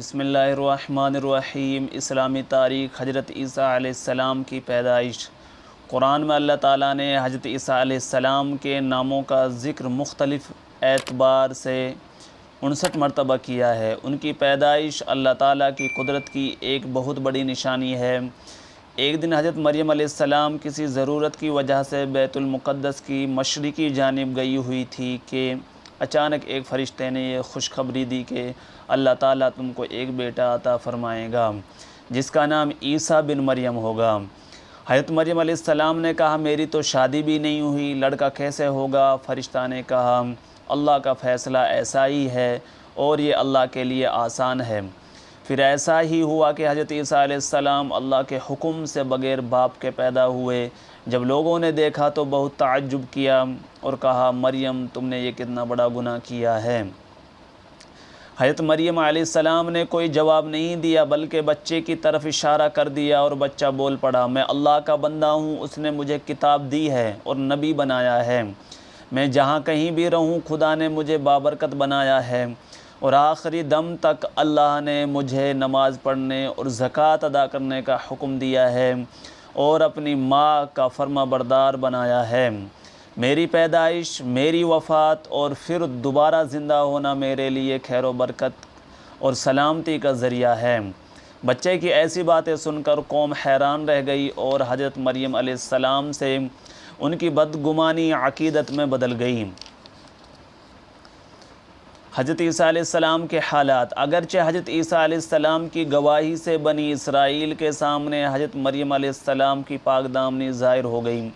بسم اللہ الرحمن الرحیم۔ اسلامی تاریخ حضرت عیسیٰ علیہ السلام کی پیدائش۔ قرآن میں اللہ تعالیٰ نے حضرت عیسیٰ علیہ السلام کے ناموں کا ذکر مختلف اعتبار سے 59 مرتبہ کیا ہے۔ ان کی پیدائش اللہ تعالیٰ کی قدرت کی ایک بہت بڑی نشانی ہے۔ ایک دن حضرت مریم علیہ السلام کسی ضرورت کی وجہ سے بیت المقدس کی مشرقی جانب گئی ہوئی تھی کہ اچانک ایک فرشتے نے یہ خوشخبری دی کہ اللہ تعالیٰ تم کو ایک بیٹا عطا فرمائے گا جس کا نام عیسیٰ بن مریم ہوگا۔ حضرت مریم علیہ السلام نے کہا میری تو شادی بھی نہیں ہوئی، لڑکا کیسے ہوگا؟ فرشتہ نے کہا اللہ کا فیصلہ ایسا ہی ہے اور یہ اللہ کے لیے آسان ہے۔ پھر ایسا ہی ہوا کہ حضرت عیسیٰ علیہ السلام اللہ کے حکم سے بغیر باپ کے پیدا ہوئے۔ جب لوگوں نے دیکھا تو بہت تعجب کیا اور کہا مریم تم نے یہ کتنا بڑا گناہ کیا ہے۔ حضرت مریم علیہ السلام نے کوئی جواب نہیں دیا بلکہ بچے کی طرف اشارہ کر دیا اور بچہ بول پڑا میں اللہ کا بندہ ہوں، اس نے مجھے کتاب دی ہے اور نبی بنایا ہے۔ میں جہاں کہیں بھی رہوں خدا نے مجھے بابرکت بنایا ہے اور آخری دم تک اللہ نے مجھے نماز پڑھنے اور زکوٰۃ ادا کرنے کا حکم دیا ہے اور اپنی ماں کا فرما بردار بنایا ہے۔ میری پیدائش، میری وفات اور پھر دوبارہ زندہ ہونا میرے لیے خیر و برکت اور سلامتی کا ذریعہ ہے۔ بچے کی ایسی باتیں سن کر قوم حیران رہ گئی اور حضرت مریم علیہ السلام سے ان کی بدگمانی عقیدت میں بدل گئی۔ حضرت عیسیٰ علیہ السلام کے حالات۔ اگرچہ حضرت عیسیٰ علیہ السلام کی گواہی سے بنی اسرائیل کے سامنے حضرت مریم علیہ السلام کی پاک دامنی ظاہر ہو گئی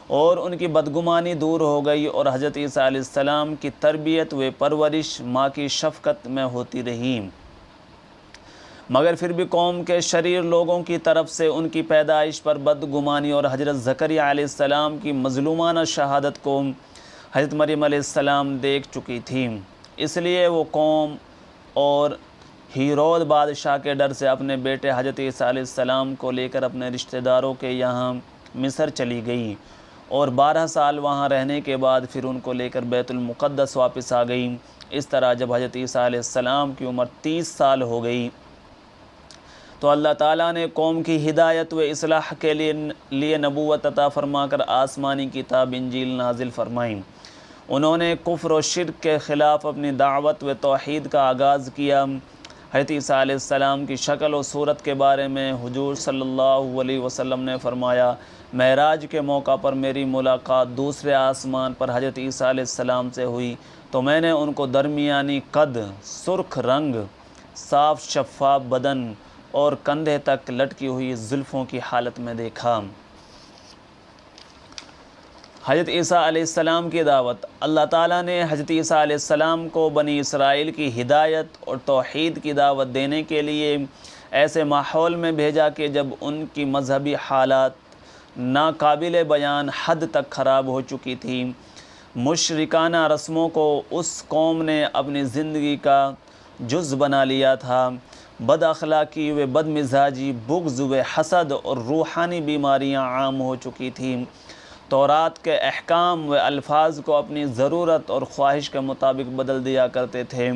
اور ان کی بدگمانی دور ہو گئی اور حضرت عیسیٰ علیہ السلام کی تربیت و پرورش ماں کی شفقت میں ہوتی رہی، مگر پھر بھی قوم کے شریر لوگوں کی طرف سے ان کی پیدائش پر بدگمانی اور حضرت زکریا علیہ السلام کی مظلومانہ شہادت کو حضرت مریم علیہ السلام دیکھ چکی تھی، اس لیے وہ قوم اور ہیرود بادشاہ کے ڈر سے اپنے بیٹے حضرت عیسیٰ علیہ السلام کو لے کر اپنے رشتہ داروں کے یہاں مصر چلی گئی اور 12 سال وہاں رہنے کے بعد پھر ان کو لے کر بیت المقدس واپس آ گئی۔ اس طرح جب حضرت عیسیٰ علیہ السلام کی عمر 30 سال ہو گئی تو اللہ تعالیٰ نے قوم کی ہدایت و اصلاح کے لیے نبوت عطا فرما کر آسمانی کتاب انجیل نازل فرمائی۔ انہوں نے کفر و شرک کے خلاف اپنی دعوت و توحید کا آغاز کیا۔ حضرت عیسیٰ علیہ السلام کی شکل و صورت کے بارے میں حضور صلی اللہ علیہ وسلم نے فرمایا معراج کے موقع پر میری ملاقات دوسرے آسمان پر حضرت عیسیٰ علیہ السلام سے ہوئی تو میں نے ان کو درمیانی قد، سرخ رنگ، صاف شفاف بدن اور کندھے تک لٹکی ہوئی زلفوں کی حالت میں دیکھا۔ حضرت عیسیٰ علیہ السلام کی دعوت۔ اللہ تعالیٰ نے حضرت عیسیٰ علیہ السلام کو بنی اسرائیل کی ہدایت اور توحید کی دعوت دینے کے لیے ایسے ماحول میں بھیجا کہ جب ان کی مذہبی حالات ناقابل بیان حد تک خراب ہو چکی تھی۔ مشرکانہ رسموں کو اس قوم نے اپنی زندگی کا جز بنا لیا تھا۔ بد اخلاقی و بد مزاجی، بغض و حسد اور روحانی بیماریاں عام ہو چکی تھیں۔ تورات کے احکام و الفاظ کو اپنی ضرورت اور خواہش کے مطابق بدل دیا کرتے تھے۔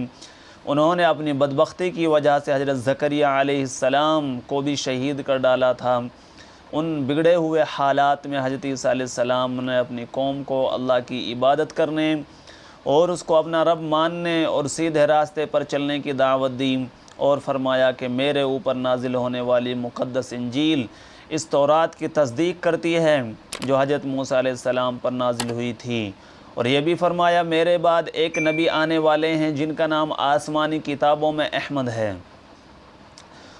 انہوں نے اپنی بدبختی کی وجہ سے حضرت زکریا علیہ السلام کو بھی شہید کر ڈالا تھا۔ ان بگڑے ہوئے حالات میں حضرت عیسیٰ علیہ السلام نے اپنی قوم کو اللہ کی عبادت کرنے اور اس کو اپنا رب ماننے اور سیدھے راستے پر چلنے کی دعوت دی اور فرمایا کہ میرے اوپر نازل ہونے والی مقدس انجیل اس تورات کی تصدیق کرتی ہے جو حضرت موسیٰ علیہ السلام پر نازل ہوئی تھی، اور یہ بھی فرمایا میرے بعد ایک نبی آنے والے ہیں جن کا نام آسمانی کتابوں میں احمد ہے،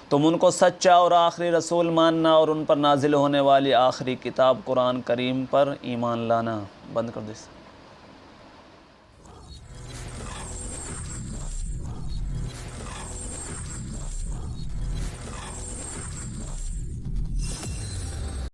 تم ان کو سچا اور آخری رسول ماننا اور ان پر نازل ہونے والی آخری کتاب قرآن کریم پر ایمان لانا۔ بند کر دو۔